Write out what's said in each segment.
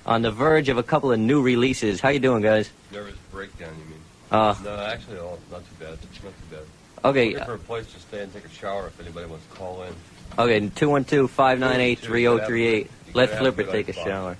on the verge of a couple of new releases. How you doing, guys? Nervous breakdown, you mean? No, actually, not too bad. Not too bad. Okay. Looking for a place to stay and take a shower if anybody wants to call in. Okay, 212-598-3038. Let Flipper take a shower.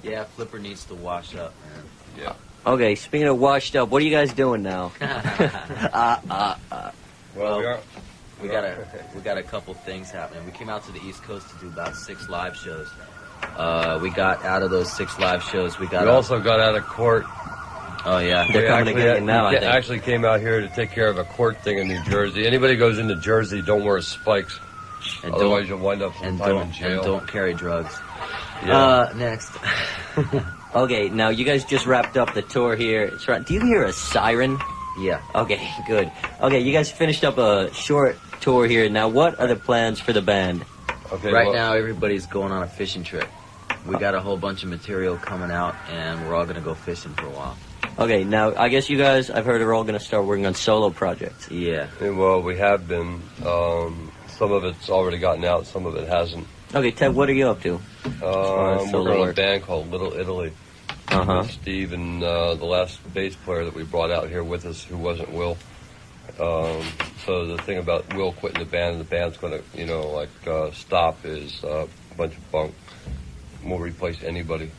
Yeah, Flipper needs to wash up, man. Yeah. Okay, speaking of washed up, what are you guys doing now? Well, we got a couple things happening. We came out to the East Coast to do about 6 live shows. We got out of those 6 live shows. We also got out of court. Oh yeah, they're coming to get you now. I think. Actually came out here to take care of a court thing in New Jersey. Anybody goes into Jersey, don't wear spikes, and otherwise you'll wind up sometime in jail. And don't carry drugs. Yeah. Next. Okay, now you guys just wrapped up the tour here. Do you hear a siren? Yeah. Okay, good. Okay, you guys finished up a short tour here. Now, what are the plans for the band? Okay. Right now, everybody's going on a fishing trip. We got a whole bunch of material coming out, and we're all going to go fishing for a while. Okay, now, I guess you guys, I've heard, are all going to start working on solo projects. Yeah. Well, we have been. Some of it's already gotten out, some of it hasn't. Okay, Ted, what are you up to? We're on a band called Little Italy. Uh-huh. Steve and the last bass player that we brought out here with us, who wasn't Will. So the thing about Will quitting the band and the band's going to, stop is a bunch of bunk. We'll replace anybody.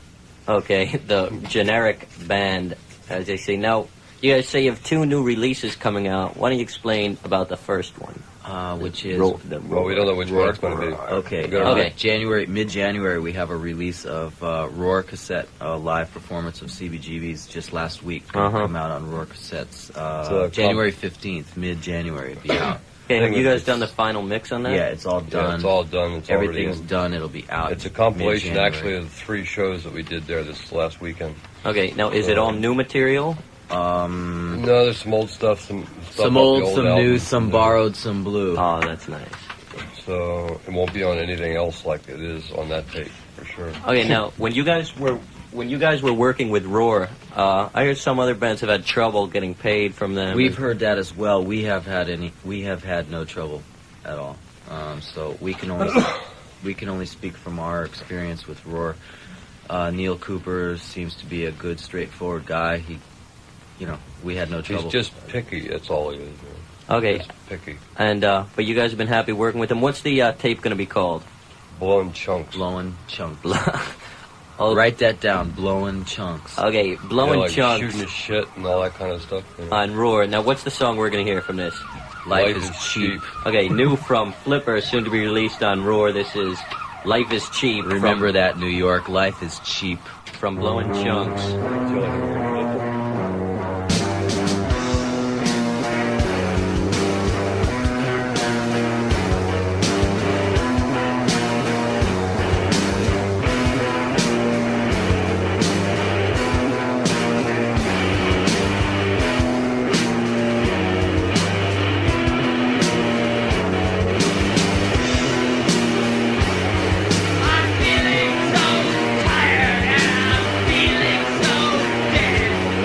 Okay, the generic band, as they say. Now, you guys say you have 2 new releases coming out. Why don't you explain about the first one? Which is... Well, we don't know which one it's going to be. Okay. Mid-January, we have a release of Roar cassette, a live performance of CBGB's just last week. Come out on Roar cassettes. January 15th, mid-January, it'll be out. Okay, have you guys done the final mix on that? Yeah, it's all done. Yeah, it's all done. Everything's done. It'll be out. It's a compilation, actually, of the 3 shows that we did there this last weekend. Okay, now is it all new material? No, there's some old stuff, some old, some new, some borrowed, some blue. Oh, that's nice. So it won't be on anything else like it is on that tape, for sure. Okay, now when you guys were working with Roar, I heard some other bands have had trouble getting paid from them. We've heard that as well. We have had no trouble at all. So we can only speak from our experience with Roar. Neil Cooper seems to be a good, straightforward guy. We had no trouble. He's just picky. That's all he is. Man. Okay. Just picky. And but you guys have been happy working with him. What's the tape going to be called? Blowing Chunks. Blowing Chunks. Write that down. Blowing Chunks. Okay, Blowing Chunks. Shooting his shit and all that kind of stuff. On Roar. Now, what's the song we're going to hear from this? Life is cheap. Okay, new from Flipper, soon to be released on Roar. This is Life is Cheap. Remember that, New York. Life is cheap. From Blowing Chunks. I'm feeling so tired and I'm feeling so dead.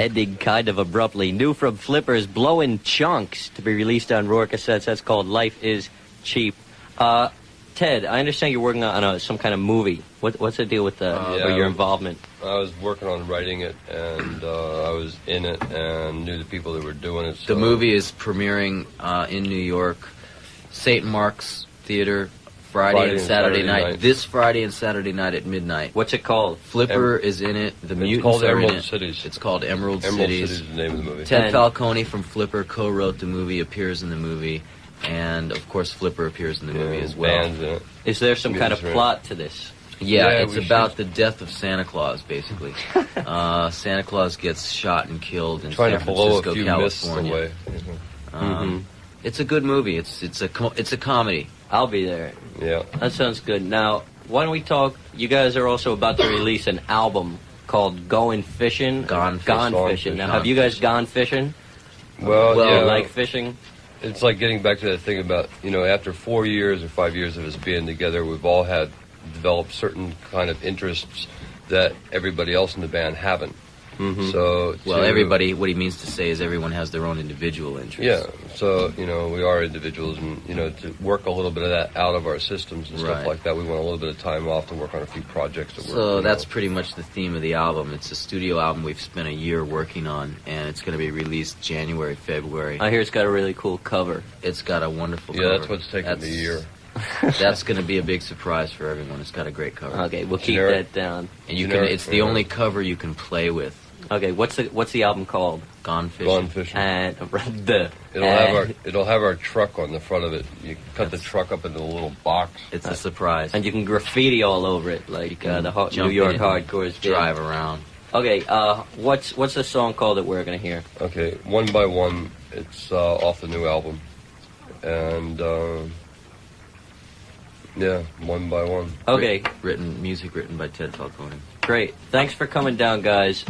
ending kind of abruptly. New from Flipper's Blowin' Chunks to be released on Roar cassettes. That's called Life is Cheap. Ted, I understand you're working on some kind of movie. What's the deal with your involvement? I was working on writing it, and I was in it and knew the people that were doing it. So. The movie is premiering in New York, St. Mark's Theater, Friday and Saturday night. This Friday and Saturday night at midnight. What's it called? Flipper is in it. The mutants are in it. It's called Emerald Cities. Emerald Cities is the name of the movie. Ted Falcone from Flipper co-wrote the movie, appears in the movie, and of course Flipper appears in the movie as well. Bands in it. Is there some kind of plot to this? Yeah, it's about the death of Santa Claus, basically. Santa Claus gets shot and killed in San Francisco, California. It's a good movie. It's a comedy. I'll be there. Yeah. That sounds good. Now, why don't we talk? You guys are also about to release an album called Goin Fishin. Gone Fishin'. Now, have you guys gone fishing? Well, yeah. You like fishing? It's like getting back to that thing about, after 4 years or 5 years of us being together, we've all developed certain kind of interests that everybody else in the band haven't. So, everybody, what he means to say is everyone has their own individual interests. Yeah, so, we are individuals, and, to work a little bit of that out of our systems and stuff like that, we want a little bit of time off to work on a few projects. So that's pretty much the theme of the album. It's a studio album we've spent a year working on, and it's going to be released January, February. I hear it's got a really cool cover. It's got a wonderful cover. Yeah, that's what's taking the year. That's going to be a big surprise for everyone. It's got a great cover. Okay, we'll keep that down. And it's the only cover you can play with. Okay, what's the album called? Goin Fishin'. Goin Fishin'. And it'll have our truck on the front of it. You cut the truck up into a little box. It's a surprise. And you can graffiti all over it, like the New York hardcores drive around. Okay, what's the song called that we're gonna hear? Okay, One by One. It's off the new album, and One by One. Okay, music written by Ted Falcone. Great. Thanks for coming down, guys.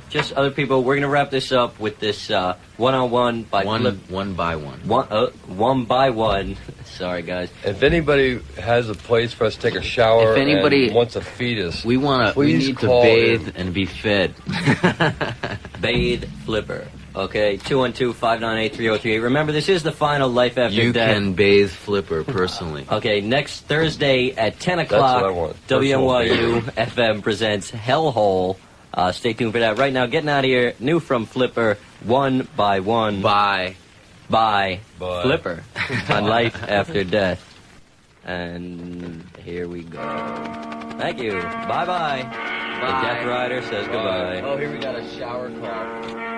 Just other people, we're going to wrap this up with this one-on-one by One by one. One by one. Sorry, guys. If anybody has a place for us to take a shower and wants to feed us, we need to bathe and be fed. Bathe Flipper. Okay, 212-598-3038. Remember, this is the final Life After You Death. can bathe Flipper personally. Okay, next Thursday at 10 o'clock, WNYU-FM presents Hellhole. Stay tuned for that. Right now, getting out of here, new from Flipper, One by One. Bye. Flipper on Life After Death. And here we go. Thank you. Bye-bye. The Death Rider says goodbye. Oh, here we got a shower call.